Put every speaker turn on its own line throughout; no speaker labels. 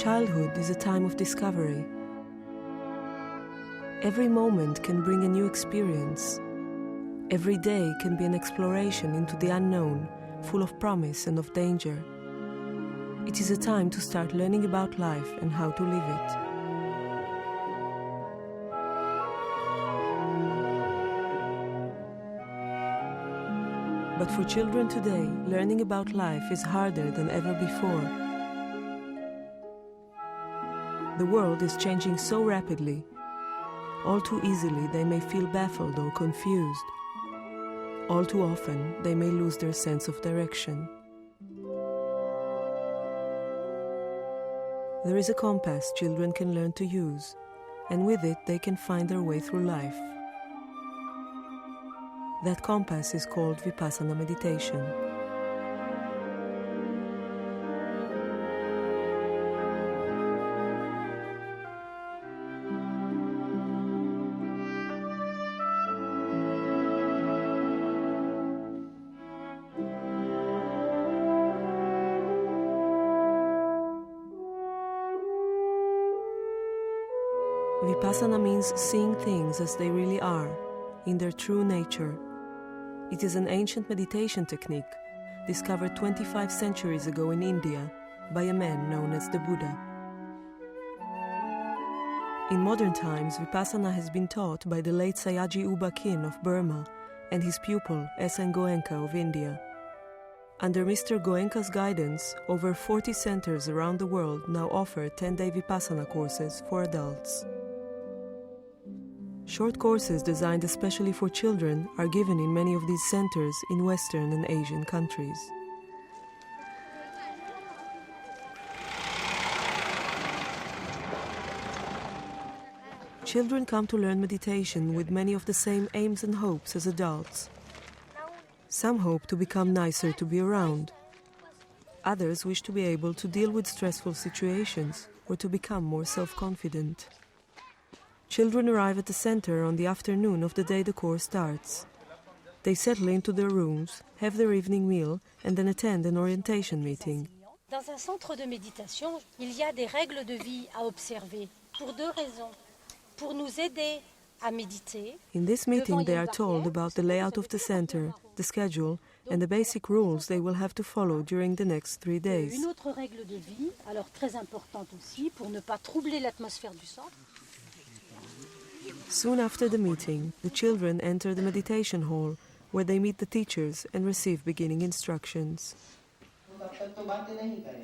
Childhood is a time of discovery. Every moment can bring a new experience. Every day can be an exploration into the unknown, full of promise and of danger. It is a time to start learning about life and how to live it. But for children today, learning about life is harder than ever before. The world is changing so rapidly. All too easily they may feel baffled or confused. All too often they may lose their sense of direction. There is a compass children can learn to use, and with it they can find their way through life. That compass is called Vipassana meditation. Vipassana means seeing things as they really are, in their true nature. It is an ancient meditation technique discovered 25 centuries ago in India by a man known as the Buddha. In modern times, Vipassana has been taught by the late Sayagyi Uba Khin of Burma and his pupil S.N. Goenka of India. Under Mr. Goenka's guidance, over 40 centers around the world now offer 10-day Vipassana courses for adults. Short courses designed especially for children are given in many of these centers in Western and Asian countries. Children come to learn meditation with many of the same aims and hopes as adults. Some hope to become nicer to be around. Others wish to be able to deal with stressful situations or to become more self-confident. Children arrive at the center on the afternoon of the day the course starts. They settle into their rooms, have their evening meal, and then attend an orientation meeting.
Dans un centre de méditation, il y a des règles de vie à observer pour deux raisons. Pour nous aider à méditer.
In this meeting, they are told about the layout of the center, the schedule, and the basic rules they will have to follow during the next 3 days.
Une autre règle de vie, alors très importante aussi, pour ne pas troubler l'atmosphère du centre.
Soon after the meeting, the children enter the meditation hall, where they meet the teachers and receive beginning instructions.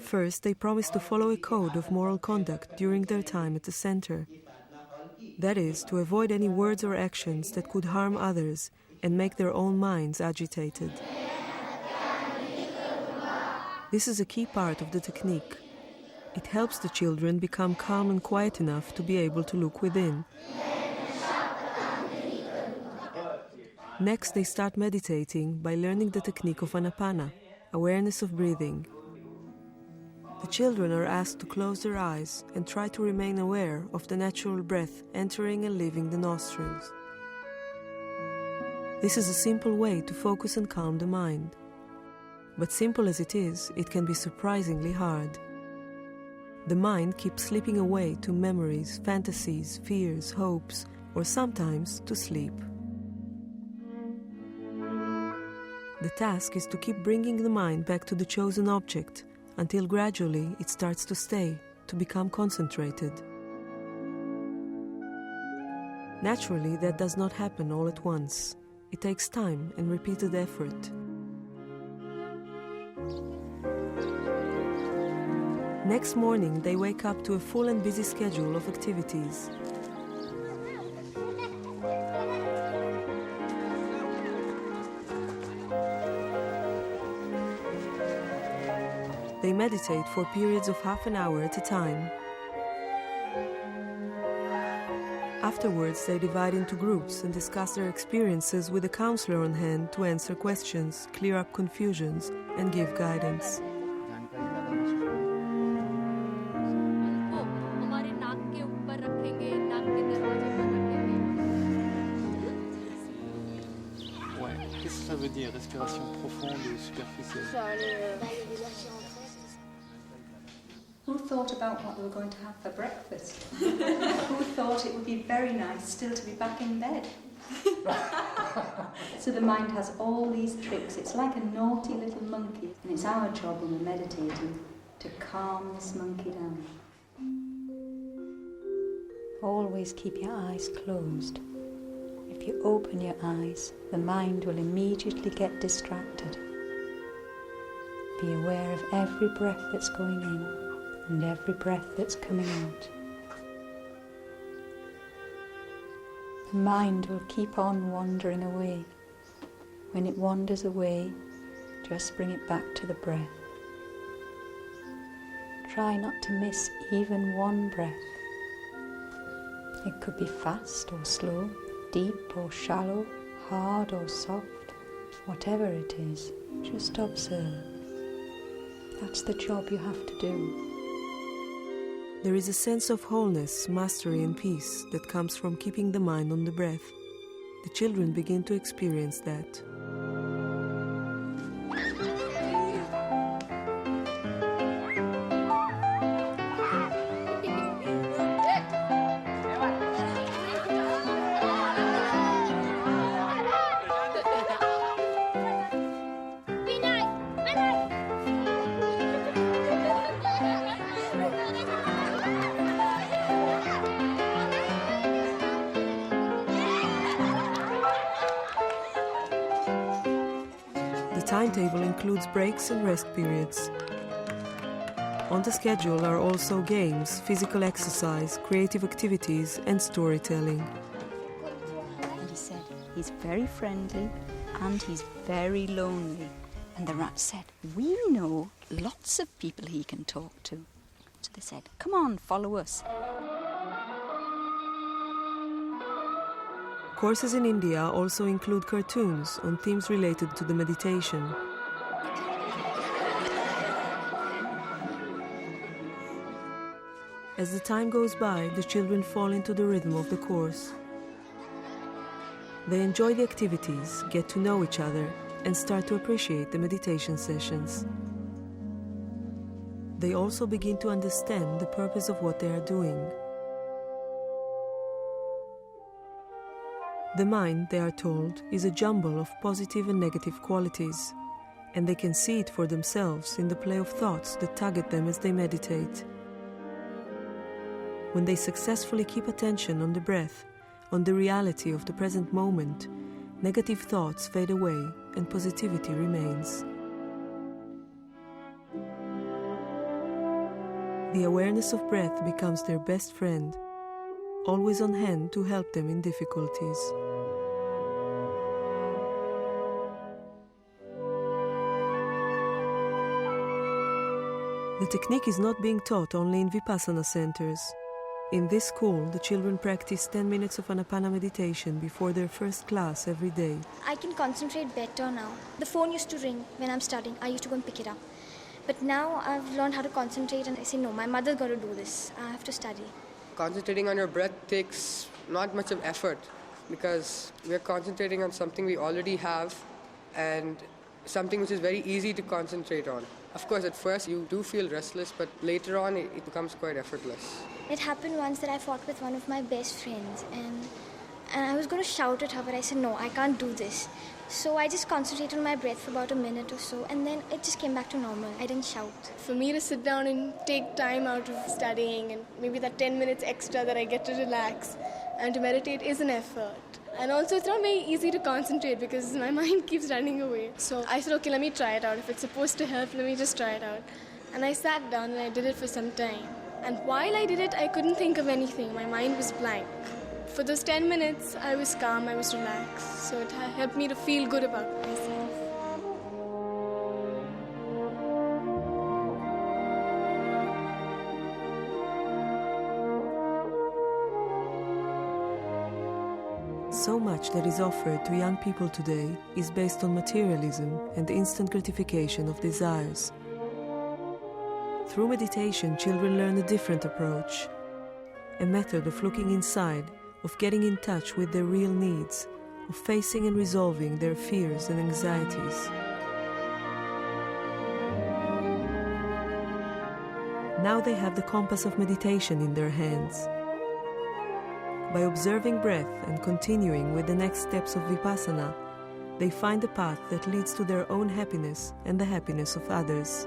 First, they promise to follow a code of moral conduct during their time at the center. That is, to avoid any words or actions that could harm others and make their own minds agitated. This is a key part of the technique. It helps the children become calm and quiet enough to be able to look within. Next, they start meditating by learning the technique of Anapana, awareness of breathing. The children are asked to close their eyes and try to remain aware of the natural breath entering and leaving the nostrils. This is a simple way to focus and calm the mind. But simple as it is, it can be surprisingly hard. The mind keeps slipping away to memories, fantasies, fears, hopes, or sometimes to sleep. The task is to keep bringing the mind back to the chosen object until gradually it starts to stay, to become concentrated. Naturally, that does not happen all at once. It takes time and repeated effort. Next morning, they wake up to a full and busy schedule of activities. They meditate for periods of half an hour at a time. Afterwards, they divide into groups and discuss their experiences with a counselor on hand to answer questions, clear up confusions, and give guidance.
Qu'est-ce que ça veut dire, respiration profonde et superficielle?
Who thought about what they were going to have for breakfast? Who thought it would be very nice still to be back in bed? So the mind has all these tricks. It's like a naughty little monkey, and it's our job when we're meditating to calm this monkey down. Always keep your eyes closed. If you open your eyes, the mind will immediately get distracted. Be aware of every breath that's going in and every breath that's coming out. The mind will keep on wandering away. When it wanders away, just bring it back to the breath. Try not to miss even one breath. It could be fast or slow, deep or shallow, hard or soft, whatever it is, just observe. That's the job you have to do.
There is a sense of wholeness, mastery and peace that comes from keeping the mind on the breath. The children begin to experience that. The timetable includes breaks and rest periods. On the schedule are also games, physical exercise, creative activities and storytelling.
And he said, he's very friendly and he's very lonely. And the rat said, we know lots of people he can talk to. So they said, come on, follow us.
Courses in India also include cartoons on themes related to the meditation. As the time goes by, the children fall into the rhythm of the course. They enjoy the activities, get to know each other, and start to appreciate the meditation sessions. They also begin to understand the purpose of what they are doing. The mind, they are told, is a jumble of positive and negative qualities, and they can see it for themselves in the play of thoughts that tug at them as they meditate. When they successfully keep attention on the breath, on the reality of the present moment, negative thoughts fade away and positivity remains. The awareness of breath becomes their best friend, always on hand to help them in difficulties. The technique is not being taught only in Vipassana centers. In this school, the children practice 10 minutes of Anapana meditation before their first class every day.
I can concentrate better now. The phone used to ring when I'm studying. I used to go and pick it up. But now I've learned how to concentrate and I say, no, my mother's got to do this. I have to study.
Concentrating on your breath takes not much of effort because we're concentrating on something we already have and something which is very easy to concentrate on. Of course, at first you do feel restless, but later on it becomes quite effortless.
It happened once that I fought with one of my best friends and I was going to shout at her, but I said, no, I can't do this. So I just concentrated on my breath for about a minute or so and then it just came back to normal. I didn't shout.
For me to sit down and take time out of studying and maybe that 10 minutes extra that I get to relax and to meditate is an effort. And also it's not very easy to concentrate because my mind keeps running away. So I said, okay, let me try it out. If it's supposed to help, let me just try it out. And I sat down and I did it for some time. And while I did it, I couldn't think of anything. My mind was blank. For those 10 minutes, I was calm, I was relaxed. So it helped me to feel good about myself.
So much that is offered to young people today is based on materialism and the instant gratification of desires. Through meditation, children learn a different approach, a method of looking inside, of getting in touch with their real needs, of facing and resolving their fears and anxieties. Now they have the compass of meditation in their hands. By observing breath and continuing with the next steps of Vipassana, they find a path that leads to their own happiness and the happiness of others.